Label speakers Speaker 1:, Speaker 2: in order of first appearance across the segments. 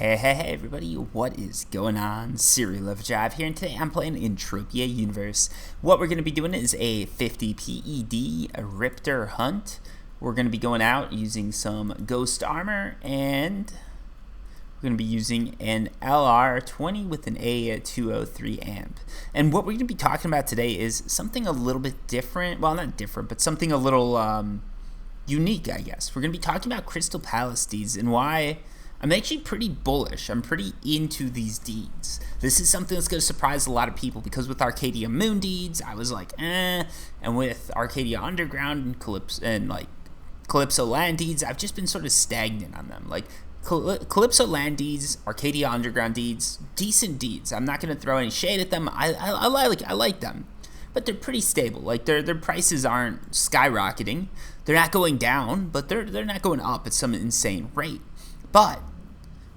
Speaker 1: Hey everybody, what is going on? Serial Love Jive here, and today I'm playing Entropia Universe. What we're going to be doing is a 50 PED Riptor hunt. We're going to be going out using some ghost armor, and we're going to be using an LR20 with an A203 amp. And what we're going to be talking about today is something a little bit different. Well, not different, but something a little unique, I guess. We're going to be talking about Crystal Palace deeds and why I'm actually pretty bullish. I'm pretty into these deeds. This is something that's going to surprise a lot of people because with Arcadia Moon deeds, I was like, and with Arcadia Underground and Calypso Land deeds, I've just been sort of stagnant on them. Like Calypso Land deeds, Arcadia Underground deeds, decent deeds. I'm not going to throw any shade at them. I like them, but they're pretty stable. Like their prices aren't skyrocketing. They're not going down, but they're not going up at some insane rate. But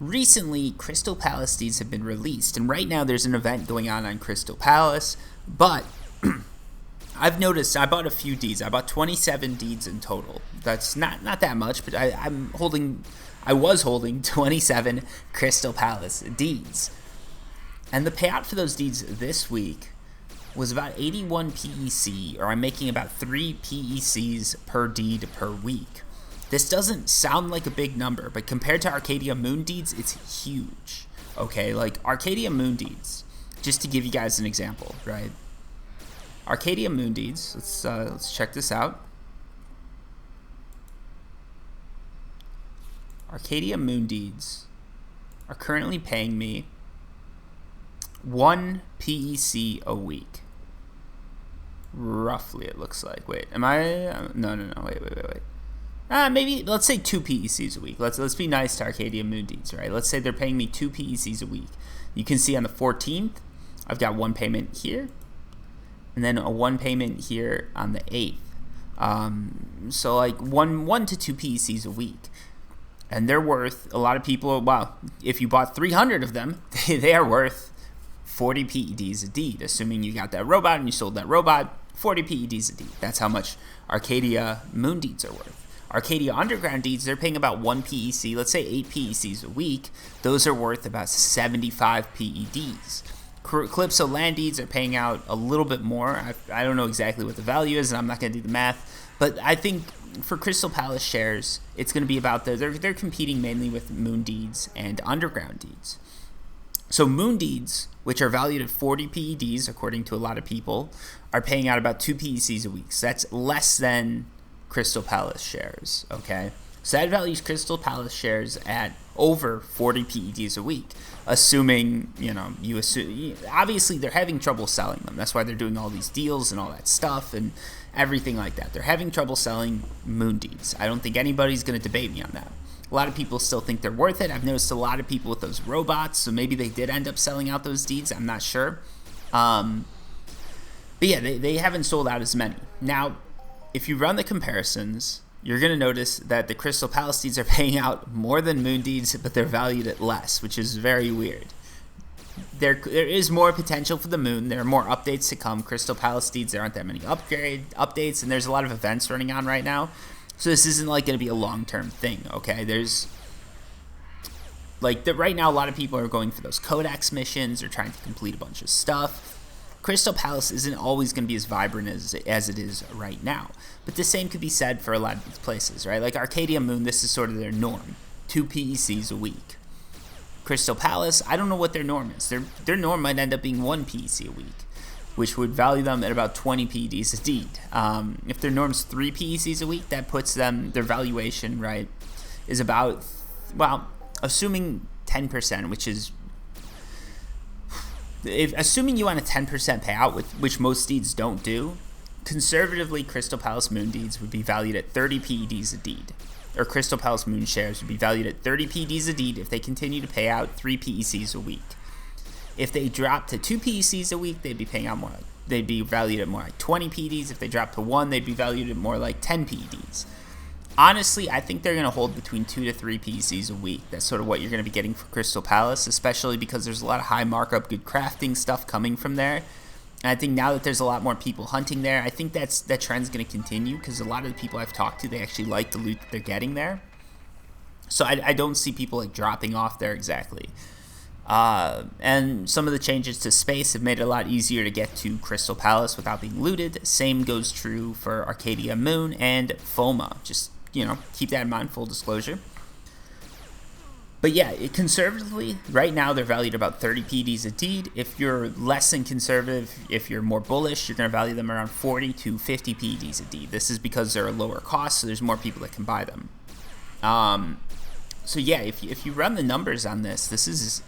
Speaker 1: recently, Crystal Palace deeds have been released, and right now there's an event going on Crystal Palace, but I've noticed I bought a few deeds. I bought 27 deeds in total. That's not that much, but I was holding 27 Crystal Palace deeds. And the payout for those deeds this week was about 81 PEC, or I'm making about 3 PECs per deed per week. This doesn't sound like a big number, but compared to Arcadia Moon deeds, it's huge. Okay, like Arcadia Moon deeds, just to give you guys an example, right? Arcadia Moon deeds, let's check this out. Arcadia Moon deeds are currently paying me 1 PEC a week. Roughly, it looks like. Wait, am I? No, wait. Maybe, let's say 2 PECs a week. Let's be nice to Arcadia Moon deeds, right? Let's say they're paying me 2 PECs a week. You can see on the 14th, I've got 1 payment here, and then a 1 payment here on the 8th. So like 1 to 2 PECs a week. And they're worth, a lot of people, wow, if you bought 300 of them, they are worth 40 PEDs a deed, assuming you got that robot and you sold that robot, 40 PEDs a deed. That's how much Arcadia Moon deeds are worth. Arcadia Underground deeds, they're paying about 1 PEC, let's say 8 PECs a week. Those are worth about 75 PEDs. Calypso Land deeds are paying out a little bit more. I don't know exactly what the value is, and I'm not going to do the math. But I think for Crystal Palace shares, it's going to be about they're competing mainly with Moon deeds and Underground deeds. So Moon deeds, which are valued at 40 PEDs, according to a lot of people, are paying out about 2 PECs a week. So that's less than Crystal Palace shares, okay? So that values Crystal Palace shares at over 40 PEDs a week, assuming, obviously they're having trouble selling them. That's why they're doing all these deals and all that stuff and everything like that. They're having trouble selling Moon deeds. I don't think anybody's going to debate me on that. A lot of people still think they're worth it. I've noticed a lot of people with those robots, so maybe they did end up selling out those deeds. I'm not sure. But yeah, they haven't sold out as many. Now, if you run the comparisons, you're going to notice that the Crystal Palace deeds are paying out more than Moon deeds, but they're valued at less, which is very weird. There is more potential for the Moon. There are more updates to come. Crystal Palace deeds, there aren't that many updates, and there's a lot of events running on right now. So this isn't like going to be a long-term thing, okay? There's right now a lot of people are going for those Codex missions or trying to complete a bunch of stuff. Crystal Palace isn't always going to be as vibrant as it is right now. But the same could be said for a lot of these places, right? Like Arcadia Moon, this is sort of their norm. 2 PECs a week. Crystal Palace, I don't know what their norm is. Their norm might end up being 1 PEC a week, which would value them at about 20 PEDs a deed. If their norm's 3 PECs a week, that puts them, their valuation, right, is about, well, assuming 10%, which is, assuming you want a 10% payout, which most deeds don't do, conservatively, Crystal Palace Moon deeds would be valued at 30 PEDs a deed. Or Crystal Palace Moon shares would be valued at 30 PEDs a deed if they continue to pay out 3 PECs a week. If they drop to 2 PECs a week, they'd be paying out more. They'd be valued at more like 20 PEDs. If they drop to 1, they'd be valued at more like 10 PEDs. Honestly, I think they're going to hold between 2 to 3 PECs a week. That's sort of what you're going to be getting for Crystal Palace, especially because there's a lot of high markup, good crafting stuff coming from there. And I think now that there's a lot more people hunting there, I think that trend's going to continue because a lot of the people I've talked to, they actually like the loot that they're getting there. So I don't see people like dropping off there exactly. And some of the changes to space have made it a lot easier to get to Crystal Palace without being looted. Same goes true for Arcadia Moon and FOMA. Just, keep that in mind, full disclosure. But yeah, conservatively, right now they're valued about 30 PEDs a deed. If you're less than conservative, if you're more bullish, you're going to value them around 40 to 50 PEDs a deed. This is because they're a lower cost, so there's more people that can buy them. So yeah, if you run the numbers on this,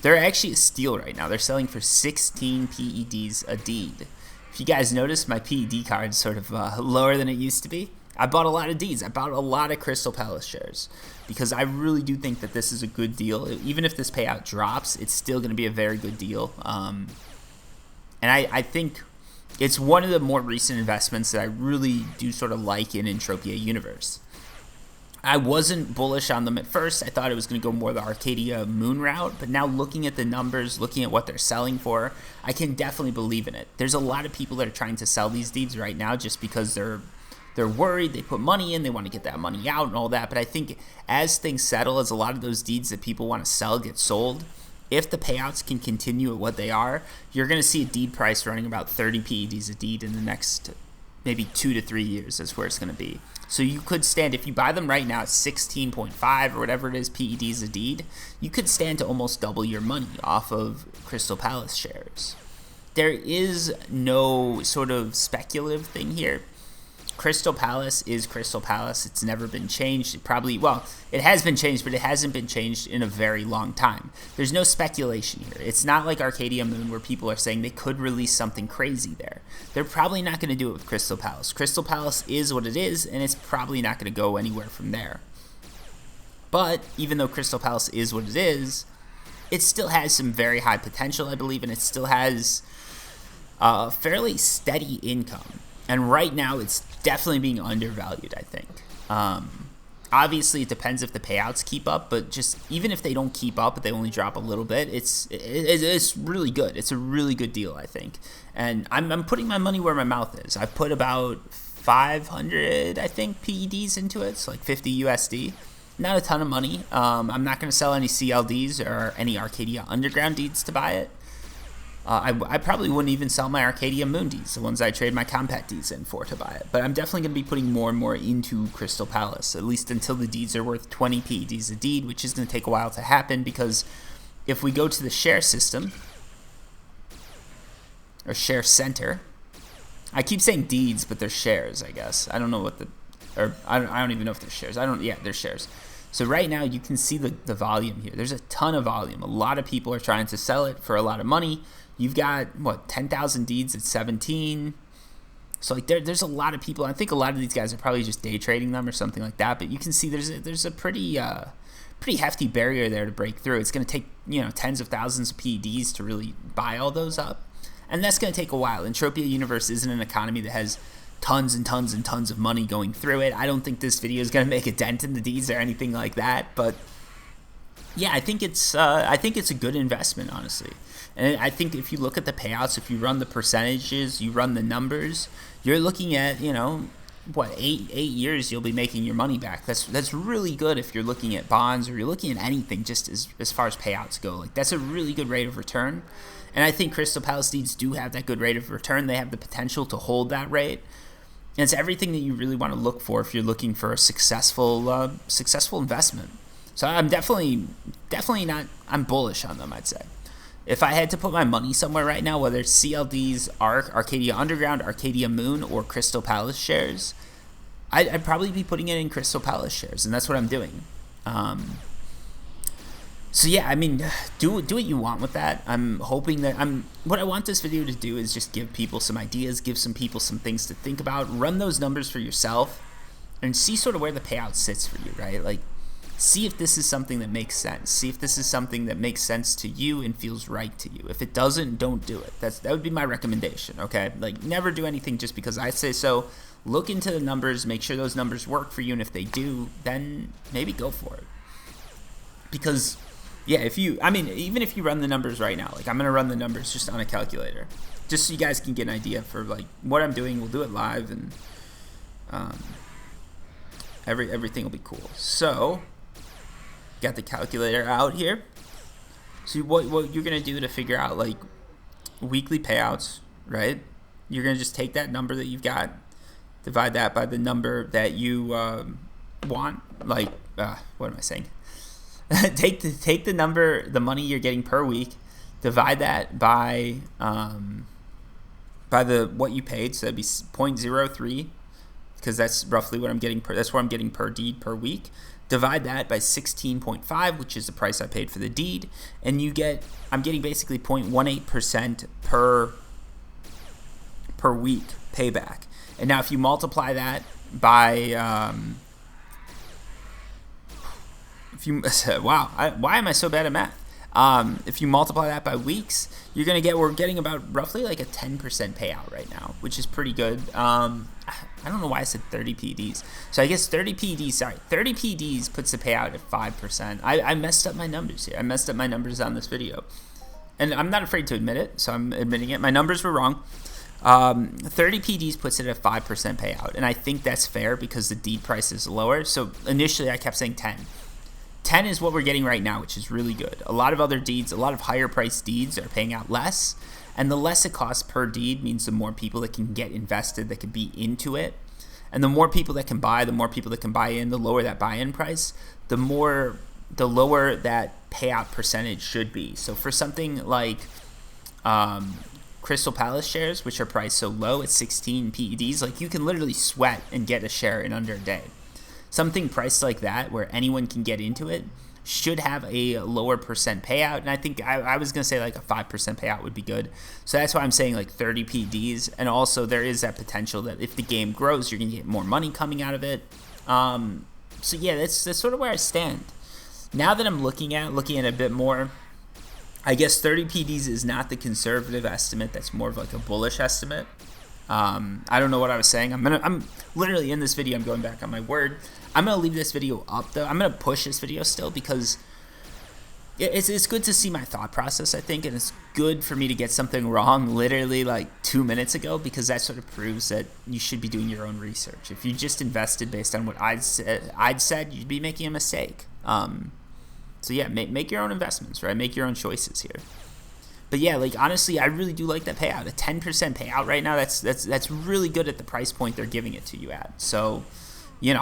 Speaker 1: they're actually a steal right now. They're selling for 16 PEDs a deed. If you guys notice, my PED card is sort of lower than it used to be. I bought a lot of deeds. I bought a lot of Crystal Palace shares because I really do think that this is a good deal. Even if this payout drops, it's still going to be a very good deal. And I think it's one of the more recent investments that I really do sort of like in Entropia Universe. I wasn't bullish on them at first. I thought it was going to go more the Arcadia Moon route, but now looking at the numbers, looking at what they're selling for, I can definitely believe in it. There's a lot of people that are trying to sell these deeds right now just because they're worried, they put money in, they want to get that money out and all that. But I think as things settle, as a lot of those deeds that people want to sell get sold, if the payouts can continue at what they are, you're going to see a deed price running about 30 PEDs a deed in the next maybe 2 to 3 years. That's where it's going to be. So you could stand, if you buy them right now at 16.5 or whatever it is PEDs a deed, you could stand to almost double your money off of Crystal Palace shares. There is no sort of speculative thing here. Crystal Palace is Crystal Palace. It's never been changed. It has been changed, but it hasn't been changed in a very long time. There's no speculation here. It's not like Arcadia Moon where people are saying they could release something crazy there. They're probably not going to do it with Crystal Palace. Crystal Palace is what it is, and it's probably not going to go anywhere from there. But even though Crystal Palace is what it is, it still has some very high potential, I believe, and it still has fairly steady income. And right now, it's definitely being undervalued, I think. Obviously, it depends if the payouts keep up, but just even if they don't keep up, but they only drop a little bit, it's really good. It's a really good deal, I think. And I'm putting my money where my mouth is. I put about 500, I think, PEDs into it, so like 50 USD. Not a ton of money. I'm not going to sell any CLDs or any Arcadia Underground deeds to buy it. I probably wouldn't even sell my Arcadia Moon deeds, the ones I trade my Compact deeds in for, to buy it. But I'm definitely going to be putting more and more into Crystal Palace, at least until the deeds are worth 20 PEDs a deed, which is going to take a while to happen because if we go to the share system, or share center, I keep saying deeds, but they're shares, I guess. I don't know what I don't even know if they're shares. They're shares. So right now you can see the volume here. There's a ton of volume. A lot of people are trying to sell it for a lot of money. You've got, 10,000 deeds at 17. So like there's a lot of people. I think a lot of these guys are probably just day trading them or something like that. But you can see there's a pretty hefty barrier there to break through. It's going to take tens of thousands of PEDs to really buy all those up, and that's going to take a while. Entropia Universe isn't an economy that has tons and tons and tons of money going through it. I don't think this video is going to make a dent in the deeds or anything like that. But yeah, I think it's a good investment, honestly. And I think if you look at the payouts, if you run the percentages, you run the numbers, you're looking at, 8 years you'll be making your money back. That's really good if you're looking at bonds or you're looking at anything just as far as payouts go. Like that's a really good rate of return. And I think Crystal Palace deeds do have that good rate of return. They have the potential to hold that rate. And it's everything that you really want to look for if you're looking for a successful investment. So I'm definitely not, I'm bullish on them, I'd say. If I had to put my money somewhere right now, whether it's CLDs, ARC, Arcadia Underground, Arcadia Moon, or Crystal Palace shares, I'd probably be putting it in Crystal Palace shares, and that's what I'm doing. So yeah, I mean, do what you want with that. I'm hoping that what I want this video to do is just give people some ideas, give some people some things to think about, run those numbers for yourself, and see sort of where the payout sits for you, right? Like, see if this is something that makes sense. See if this is something that makes sense to you and feels right to you. If it doesn't, don't do it. That would be my recommendation, okay? Like, never do anything just because I say so. Look into the numbers, make sure those numbers work for you, and if they do, then maybe go for it. Because yeah, even if you run the numbers right now, like I'm going to run the numbers just on a calculator, just so you guys can get an idea for like what I'm doing. We'll do it live, and everything will be cool. So Got the calculator out here. So what you're going to do to figure out like weekly payouts, right? You're going to just take that number that you've got, divide that by the number that you want. Like, what am I saying? take the number, the money you're getting per week, divide that by the what you paid. So that'd be 0.03, because that's roughly what I'm getting that's what I'm getting per deed per week. Divide that by 16.5, which is the price I paid for the deed, and I'm getting basically 0.18% per week payback. And now if you multiply that by why am I so bad at math? If you multiply that by weeks, we're getting about roughly like a 10% payout right now, which is pretty good. I don't know why I said 30 PDs. So I guess 30 PDs puts the payout at 5%. I messed up my numbers here. I messed up my numbers on this video. And I'm not afraid to admit it, so I'm admitting it. My numbers were wrong. 30 PDs puts it at 5% payout. And I think that's fair because the deed price is lower. So initially I kept saying 10. 10 is what we're getting right now, which is really good. A lot of other deeds, a lot of higher priced deeds are paying out less. And the less it costs per deed means the more people that can get invested, that can be into it. And the more people that can buy, the more people that can buy in, the lower that buy-in price, the lower that payout percentage should be. So for something like Crystal Palace shares, which are priced so low at 16 PEDs, like you can literally sweat and get a share in under a day. Something priced like that where anyone can get into it should have a lower percent payout. And I think I was going to say like a 5% payout would be good. So that's why I'm saying like 30 PDs. And also there is that potential that if the game grows, you're going to get more money coming out of it. So yeah, that's sort of where I stand. Now that I'm looking at a bit more, I guess 30 PDs is not the conservative estimate. That's more of like a bullish estimate. I don't know what I was saying. I'm literally in this video, I'm going back on my word. I'm going to leave this video up though. I'm going to push this video still because it's good to see my thought process, I think, and it's good for me to get something wrong literally like 2 minutes ago, because that sort of proves that you should be doing your own research. If you just invested based on what I'd said, you'd be making a mistake. So yeah, make your own investments, right? Make your own choices here. But yeah, like honestly, I really do like that payout. A 10% payout right now, that's really good at the price point they're giving it to you at. So, you know,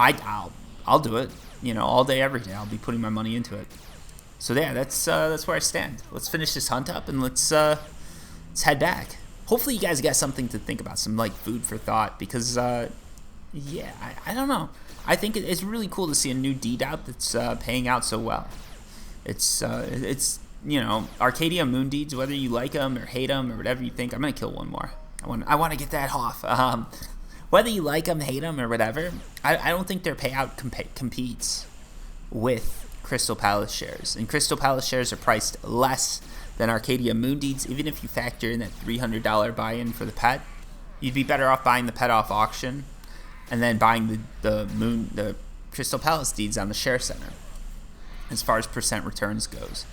Speaker 1: I'll do it. You know, all day, every day, I'll be putting my money into it. So yeah, that's where I stand. Let's finish this hunt up and let's head back. Hopefully, you guys got something to think about, some like food for thought, because yeah, I don't know. I think it's really cool to see a new deed out that's paying out so well. It's you know, Arcadia Moon Deeds, whether you like them or hate them or whatever you think. I'm gonna kill one more. I want to get that off. Whether you like them, hate them, or whatever, I don't think their payout competes with Crystal Palace shares. And Crystal Palace shares are priced less than Arcadia Moon Deeds. Even if you factor in that $300 buy-in for the pet, you'd be better off buying the pet off auction and then buying the Crystal Palace deeds on the share center as far as percent returns goes.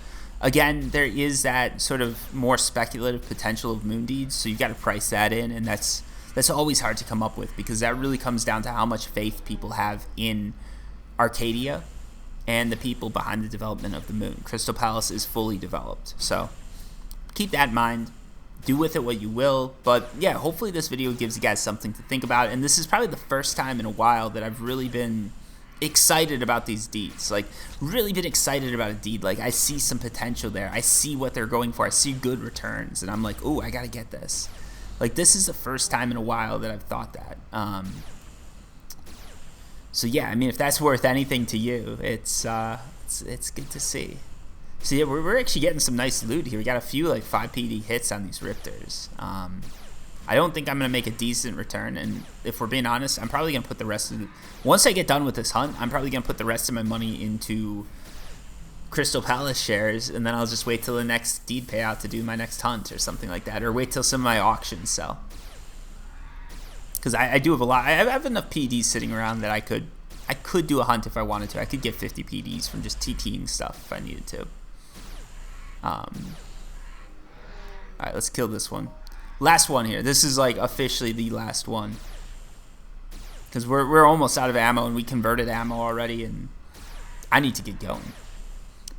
Speaker 1: Again, there is that sort of more speculative potential of moon deeds, so you got to price that in, and that's always hard to come up with, because that really comes down to how much faith people have in Arcadia and the people behind the development of the moon. Crystal Palace is fully developed, so keep that in mind. Do with it what you will, but yeah, hopefully this video gives you guys something to think about, and this is probably the first time in a while that I've really been excited about these deeds. Like, really been excited about a deed. Like, I see some potential there. I see what they're going for. I see good returns, and I'm like, ooh, I gotta get this. Like, this is the first time in a while that I've thought that. So yeah, I mean, if that's worth anything to you, it's good to see. So yeah, we're actually getting some nice loot here. We got a few like 5 PD hits on these Rifters. I don't think I'm going to make a decent return, and if we're being honest, I'm probably going to put the rest of once I get done with this hunt, I'm probably going to put the rest of my money into Crystal Palace shares, and then I'll just wait till the next deed payout to do my next hunt or something like that, or wait till some of my auctions sell. Because I do have a lot. I have enough PDs sitting around that I could do a hunt if I wanted to. I could get 50 PDs from just TTing stuff if I needed to. Alright, let's kill this one. Last one here. This is like officially the last one, because we're almost out of ammo, and we converted ammo already, and I need to get going.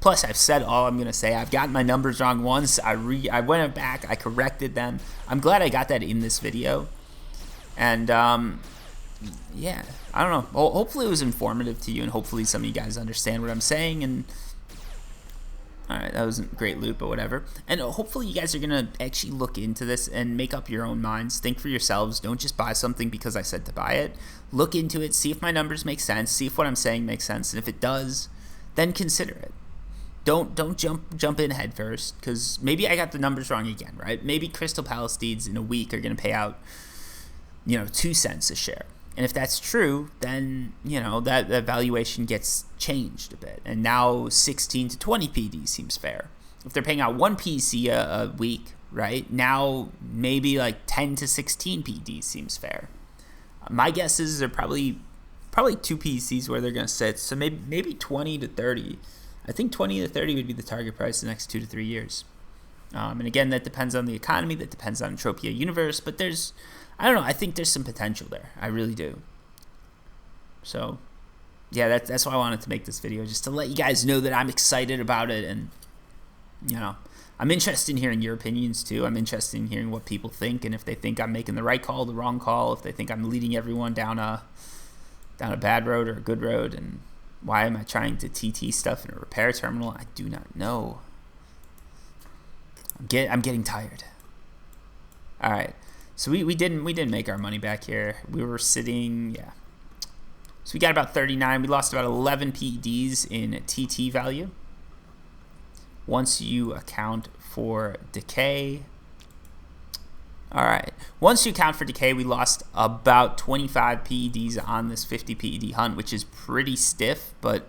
Speaker 1: Plus, I've said all I'm gonna say. I've gotten my numbers wrong once. I went back, I corrected them. I'm glad I got that in this video. And yeah, I don't know. Well, hopefully it was informative to you, and hopefully some of you guys understand what I'm saying. And all right, that wasn't great loot, but whatever. And hopefully you guys are gonna actually look into this and make up your own minds. Think for yourselves. Don't just buy something because I said to buy it. Look into it. See if my numbers make sense. See if what I'm saying makes sense. And if it does, then consider it. Don't jump in head first, because maybe I got the numbers wrong again, right? Maybe Crystal Palace deeds in a week are gonna pay out, 2 cents a share. And if that's true, then, that valuation gets changed a bit. And now 16 to 20 PD seems fair. If they're paying out 1 PC a week, right, now maybe like 10 to 16 PD seems fair. My guess is they're probably 2 PCs where they're going to sit. So maybe 20 to 30. I think 20 to 30 would be the target price the next 2 to 3 years. And again, that depends on the economy. That depends on Entropia Universe. But I don't know. I think there's some potential there. I really do. So, yeah, that's why I wanted to make this video, just to let you guys know that I'm excited about it. And, I'm interested in hearing your opinions, too. I'm interested in hearing what people think, and if they think I'm making the right call, the wrong call, if they think I'm leading everyone down a bad road or a good road, and why am I trying to TT stuff in a repair terminal? I do not know. I'm getting tired. All right. So we didn't make our money back here. We were sitting, yeah. So we got about 39. We lost about 11 PEDs in TT value. Once you account for decay. All right. Once you account for decay, we lost about 25 PEDs on this 50 PED hunt, which is pretty stiff, but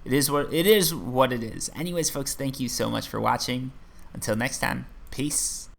Speaker 1: it is what it is. Anyways, folks, thank you so much for watching. Until next time, peace.